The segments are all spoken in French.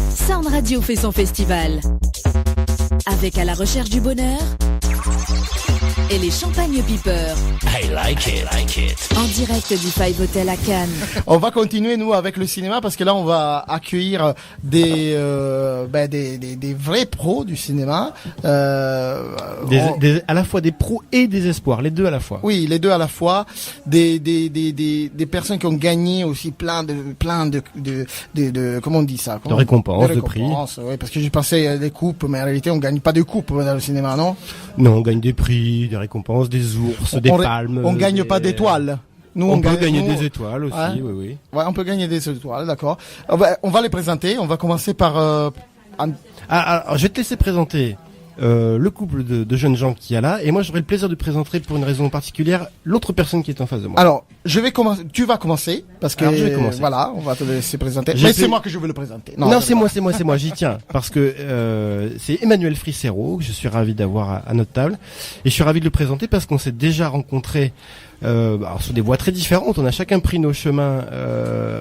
Sound Radio fait son festival. Avec À la recherche du bonheur et les Champagne Peepers. I like it. En direct du Five Hotel à Cannes. On va continuer nous avec le cinéma parce que là on va accueillir des vrais pros du cinéma. À la fois des pros et des espoirs, les deux à la fois. Oui, les deux à la fois. Des personnes qui ont gagné aussi plein de comment on dit ça? De récompenses, de prix. Oui, parce que j'ai passé des coupes, mais en réalité on gagne pas de coupes dans le cinéma, non? Non, on gagne des prix, des récompenses, des ours, des palmes. On gagne pas d'étoiles. Nous, on peut gagner des étoiles aussi, ouais. oui. Ouais, on peut gagner des étoiles, d'accord. On va les présenter. On va commencer par. Alors, je vais te laisser présenter le couple de jeunes gens qu'il y a là, et moi j'aurai le plaisir de présenter pour une raison particulière l'autre personne qui est en face de moi. Alors, je vais commencer. Tu vas commencer parce que je vais commencer. Voilà, on va te laisser présenter. Mais c'est moi que je veux le présenter. Non, c'est moi. J'y tiens parce que c'est Emmanuel Fricero que je suis ravi d'avoir à notre table, et je suis ravi de le présenter parce qu'on s'est déjà rencontrés. Alors sur des voies très différentes, on a chacun pris nos chemins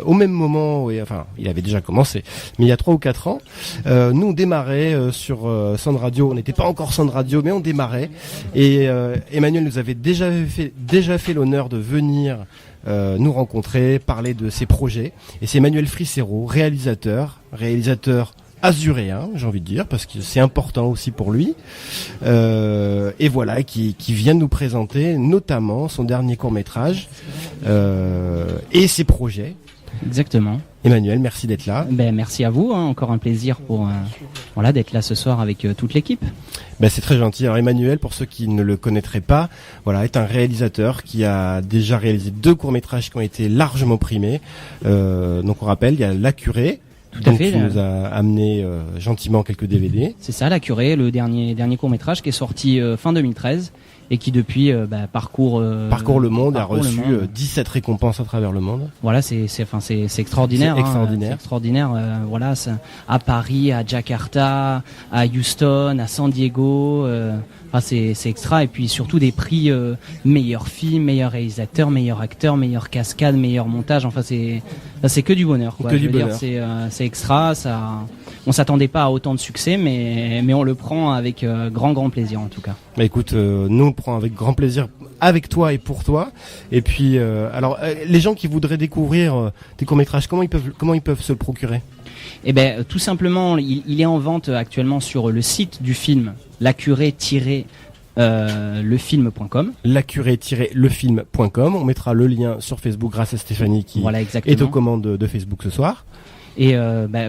au même moment, enfin il avait déjà commencé, mais il y a 3 ou 4 ans. Nous on démarrait sur Sound Radio, on n'était pas encore Sound Radio, mais on démarrait, et Emmanuel nous avait déjà fait l'honneur de venir nous rencontrer, parler de ses projets, et c'est Emmanuel Fricero, réalisateur azuréen, j'ai envie de dire, parce que c'est important aussi pour lui, et voilà, qui vient de nous présenter notamment son dernier court-métrage et ses projets. Exactement. Emmanuel, merci d'être là. Merci à vous, encore un plaisir pour d'être là ce soir avec toute l'équipe. C'est très gentil. Alors Emmanuel, pour ceux qui ne le connaîtraient pas, est un réalisateur qui a déjà réalisé 2 courts-métrages qui ont été largement primés. Donc on rappelle, il y a La Curée. Tout à fait. Tu nous as amené gentiment quelques DVD. C'est ça, La Curée, le dernier court-métrage qui est sorti fin 2013 et qui depuis parcourt le monde, a reçu 17 récompenses à travers le monde. Voilà, c'est extraordinaire. C'est extraordinaire. C'est extraordinaire. À Paris, à Jakarta, à Houston, à San Diego. C'est extra, et puis surtout des prix meilleur film, meilleur réalisateur, meilleur acteur, meilleure cascade, meilleur montage. C'est que du bonheur, quoi. C'est extra. On s'attendait pas à autant de succès, mais on le prend avec grand plaisir en tout cas. Écoute, nous on le prend avec grand plaisir avec toi et pour toi. Et puis les gens qui voudraient découvrir tes courts-métrages, comment ils peuvent se le procurer? Tout simplement, il est en vente actuellement sur le site du film, lacurée-lefilm.com. Lacurée-lefilm.com. On mettra le lien sur Facebook grâce à Stéphanie qui est aux commandes de Facebook ce soir. Et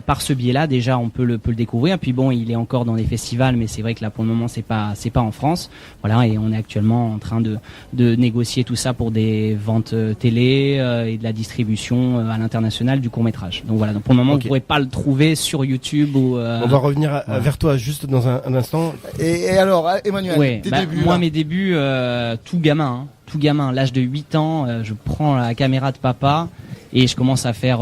par ce biais-là, déjà, on peut le découvrir. Puis bon, il est encore dans les festivals, mais c'est vrai que là, pour le moment, c'est pas en France. Voilà, et on est actuellement en train de négocier tout ça pour des ventes télé et de la distribution à l'international du court-métrage. Donc voilà. Donc pour le moment, vous pourrez pas le trouver sur YouTube ou. On va revenir vers toi juste dans un instant. Et alors, Emmanuel, tes débuts. Moi, mes débuts, tout gamin, l'âge de 8 ans, je prends la caméra de papa. Et je commence à faire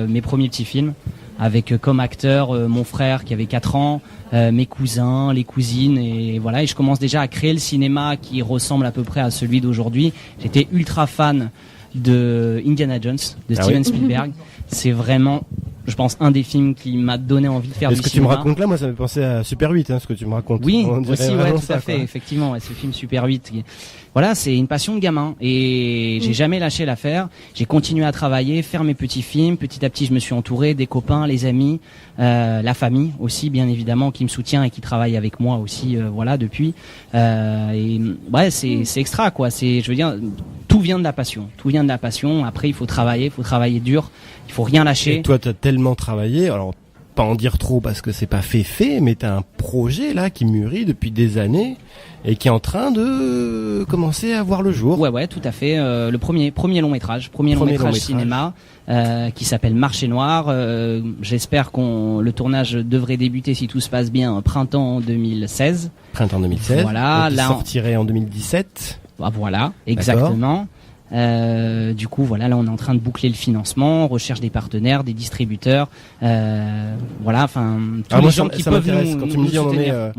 mes premiers petits films avec comme acteur mon frère qui avait 4 ans, mes cousins, les cousines, et voilà. Et je commence déjà à créer le cinéma qui ressemble à peu près à celui d'aujourd'hui. J'étais ultra fan de Indiana Jones, de Steven Spielberg. C'est vraiment, je pense, un des films qui m'a donné envie de faire du cinéma. Ce que tu me racontes là, moi, ça me fait penser à Super 8, ce que tu me racontes. Oui, aussi, tout à fait, effectivement, ce film Super 8. Voilà, c'est une passion de gamin, et j'ai jamais lâché l'affaire. J'ai continué à travailler, faire mes petits films. Petit à petit, je me suis entouré des copains, les amis, la famille aussi, bien évidemment, qui me soutient et qui travaille avec moi aussi, depuis. C'est extra, quoi. Je veux dire, tout vient de la passion. Après, il faut travailler dur. Il faut rien lâcher. Et toi, t'as tellement travaillé. Alors, pas en dire trop parce que c'est pas fait, mais t'as un projet là qui mûrit depuis des années et qui est en train de commencer à voir le jour. Ouais, tout à fait. Le premier long métrage cinéma qui s'appelle Marché Noir. J'espère le tournage devrait débuter, si tout se passe bien, printemps 2016. Voilà. Là, sortirait en 2017. Voilà, exactement. Du coup, voilà, là, on est en train de boucler le financement, on recherche des partenaires, des distributeurs, tous les gens qui peuvent nous soutenir.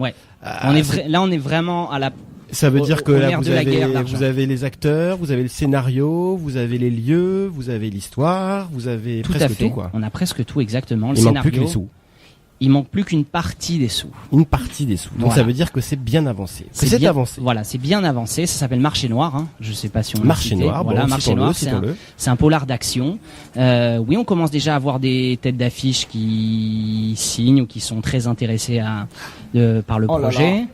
On est vraiment à la Ça veut dire que au là, nerf de la guerre d'argent. vous avez les acteurs, vous avez le scénario, vous avez les lieux, vous avez l'histoire, vous avez Tout à presque fait. tout, quoi. On a presque tout, exactement. Le Il manque scénario. plus que les sous. Il manque plus qu'une partie des sous. Une partie des sous. Donc Voilà. ça veut dire que c'est bien avancé. C'est bien avancé. Voilà, c'est bien avancé. Ça s'appelle Marché Noir. Hein. Je sais pas si on l'a Marché cité. Noir, Voilà, bon, Marché citons-le, Noir, citons-le. c'est un polar d'action. Oui, on commence déjà à avoir des têtes d'affiche qui signent ou qui sont très intéressés par le Oh là projet. là.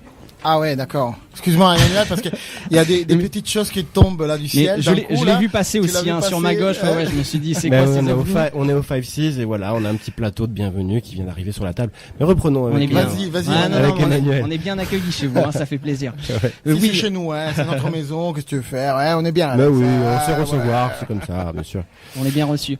Ah ouais, d'accord. Excuse-moi Emmanuel, parce que il y a des petites choses qui tombent là du Mais ciel. je d'un l'ai coup, là. vu passer Tu aussi l'as vu sur ma passer, gauche. Ouais, je me suis dit, c'est Ben, quoi ces on ovnis est au 5-6 et voilà, on a un petit plateau de bienvenue qui vient d'arriver sur la table. Mais reprenons On avec est bien. Vas-y, vas-y, Ouais, non, avec non, Emmanuel. on est bien accueillis chez vous, hein, ça fait plaisir. Ouais. Si Oui, c'est chez nous, hein, c'est notre maison, qu'est-ce que tu veux faire? Ouais, on est bien. Bah oui, Ouais, on sait recevoir, ouais. c'est comme ça, bien sûr. on est bien reçu.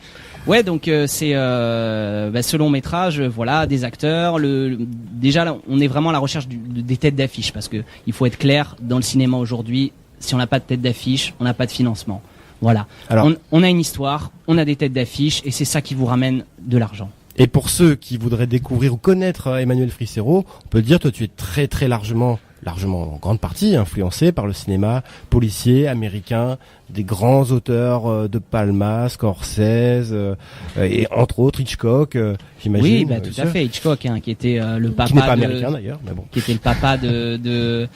Ouais, donc c'est ce long métrage, voilà, des acteurs. Déjà, là, on est vraiment à la recherche des têtes d'affiche parce que il faut être clair dans le cinéma aujourd'hui. Si on n'a pas de tête d'affiche, on n'a pas de financement. Voilà. Alors- On a une histoire, on a des têtes d'affiche et c'est ça qui vous ramène de l'argent. Et pour ceux qui voudraient découvrir ou connaître Emmanuel Fricero, on peut le dire, toi tu es très très largement en grande partie influencé par le cinéma policier américain, des grands auteurs de Palma, Scorsese et entre autres Hitchcock, j'imagine. Oui, bah, tout bien à sûr. fait. Hitchcock, hein, qui était le papa Qui n'est pas de, américain d'ailleurs, mais bon. qui était le papa de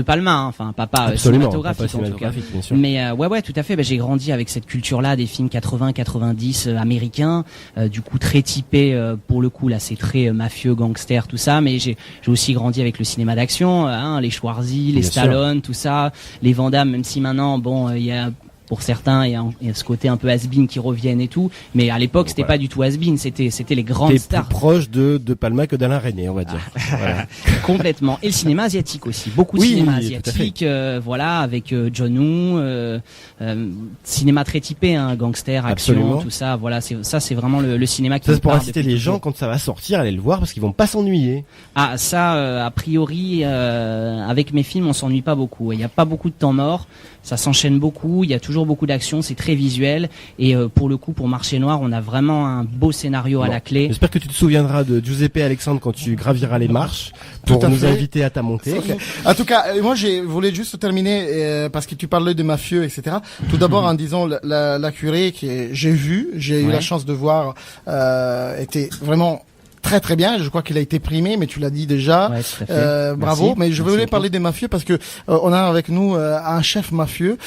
Palma, hein. Enfin un papa Absolument, cinématographique papa en tout cas. cinématographique, bien sûr. Mais ouais, tout à fait. J'ai grandi avec cette culture-là des films 80-90 américains, du coup très typé pour le coup là, c'est très mafieux, gangster, tout ça. Mais j'ai aussi grandi avec le cinéma d'action, hein, les Schwarzy, les Bien sûr. Stallone, tout ça, les Van Damme. Même si maintenant, bon, il y a pour certains, il y a ce côté un peu has-been qui reviennent et tout. Mais à l'époque, c'était Voilà. pas du tout has-been. C'était les grandes T'es plus stars. proche de Palma que d'Alain René, on va dire. Voilà. Complètement. Et le cinéma asiatique aussi. Beaucoup de Oui, cinéma tout à fait. asiatique, voilà, avec John Woo, cinéma très typé, hein, gangster, action, Absolument. tout ça. Voilà, c'est vraiment le cinéma qui Ça me c'est pour parle inciter depuis les toujours. gens quand ça va sortir, allez le voir parce qu'ils vont pas s'ennuyer. Ah, ça, a priori, avec mes films, on s'ennuie pas beaucoup. Il n'y a pas beaucoup de temps mort. Ça s'enchaîne beaucoup. Il y a toujours beaucoup d'action. C'est très visuel. Et pour le coup, pour Marché Noir, on a vraiment un beau scénario à Bon. la clé. J'espère que tu te souviendras de Giuseppe Alexandre quand tu graviras les marches pour Tout à nous fait. inviter à ta montée. Ok. En tout cas, moi, je voulais juste terminer parce que tu parlais de mafieux, etc. Tout d'abord en disant la curée j'ai eu Ouais. la chance de voir, était vraiment très très bien. Je crois qu'il a été primé, mais tu l'as dit déjà. Ouais, tout à fait. Bravo. Merci. Mais je Merci voulais beaucoup. parler des mafieux parce que on a avec nous un chef mafieux,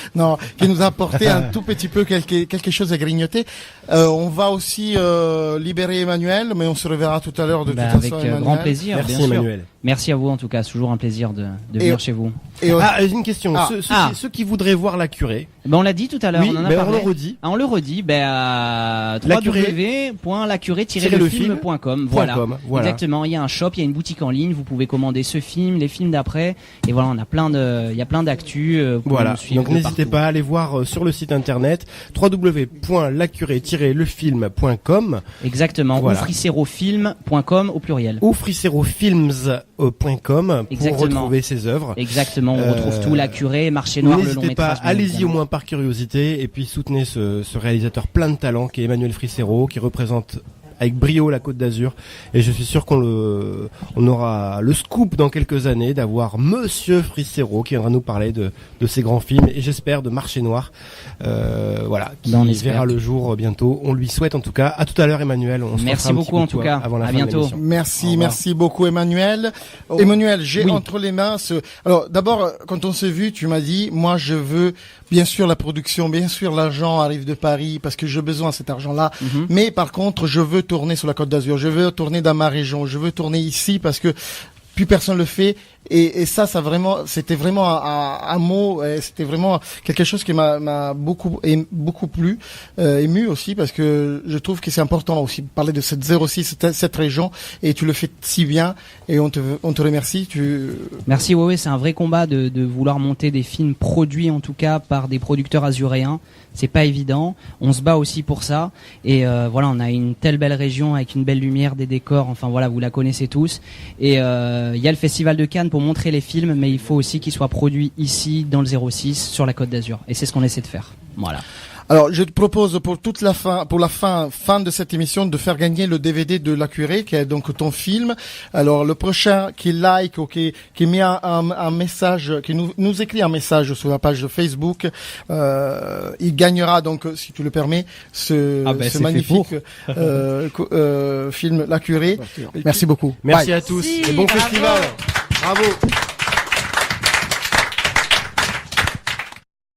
qui nous a apporté un tout petit peu quelque chose à grignoter. On va aussi libérer Emmanuel, mais on se reverra tout à l'heure de toute Avec façon. Emmanuel. grand plaisir, Merci bien sûr. Emmanuel. Merci à vous en tout cas. C'est toujours un plaisir de venir chez vous. Et Ah, une question. Ah. Ceux qui voudraient voir la curée, Ben, on l'a dit tout à l'heure, oui, on en a mais on parlé. le redit. Ah, on le redit, à La curée. www.lacurée-lefilm.com. Voilà. .com, voilà. Exactement. Il y a un shop, il y a une boutique en ligne. Vous pouvez commander ce film, les films d'après. Et voilà, on a il y a plein d'actu. Voilà. Nous suivre Donc de n'hésitez partout. pas à aller voir sur le site internet www.lacurée-lefilm.com Exactement. Voilà. Ou friserofilm.com au pluriel. ou friserofilms.com pour Exactement. retrouver ses œuvres. Exactement. On retrouve tout, La Curée, Marché Noir, le long N'hésitez pas, métrage. bien allez-y au évidemment. moins par curiosité et puis soutenez ce réalisateur plein de talent qui est Emmanuel Fricero, qui représente avec brio la Côte d'Azur, et je suis sûr on aura le scoop dans quelques années d'avoir Monsieur Fricero qui viendra nous parler de ses grands films et j'espère de Marché Noir, voilà, qui Ben, on espère. verra le jour bientôt. On lui souhaite en tout cas. À tout à l'heure Emmanuel. On se Merci refera un petit beaucoup, en coup de tout cas. avant la À fin de bientôt. l'émission. Au Merci, revoir. merci beaucoup Emmanuel. Emmanuel, j'ai Oui. entre les mains Alors d'abord, quand on s'est vu, tu m'as dit, moi je veux bien sûr la production, bien sûr l'argent arrive de Paris parce que j'ai besoin de cet argent-là. Mhm. Mais par contre, je veux tourner sur la Côte d'Azur, je veux tourner dans ma région, je veux tourner ici parce que plus personne le fait. Et ça c'était vraiment un mot, c'était vraiment quelque chose qui m'a beaucoup plu, ému aussi parce que je trouve que c'est important aussi de parler de cette 06, cette région, et tu le fais si bien et on te remercie. Merci, ouais, c'est un vrai combat de vouloir monter des films produits en tout cas par des producteurs azuréens. C'est pas évident. On se bat aussi pour ça. Et voilà, on a une telle belle région avec une belle lumière, des décors. Enfin voilà, vous la connaissez tous. Et il y a le Festival de Cannes pour montrer les films, mais il faut aussi qu'ils soient produits ici dans le 06 sur la Côte d'Azur. Et c'est ce qu'on essaie de faire. Voilà. Alors, je te propose pour la fin de cette émission, de faire gagner le DVD de La Curée, qui est donc ton film. Alors, le prochain qui like ou qui met un message, qui nous écrit un message sur la page de Facebook, il gagnera donc, si tu le permets, ce magnifique film La Curée. Merci beaucoup. Merci Bye. à tous et bon festival. Bravo.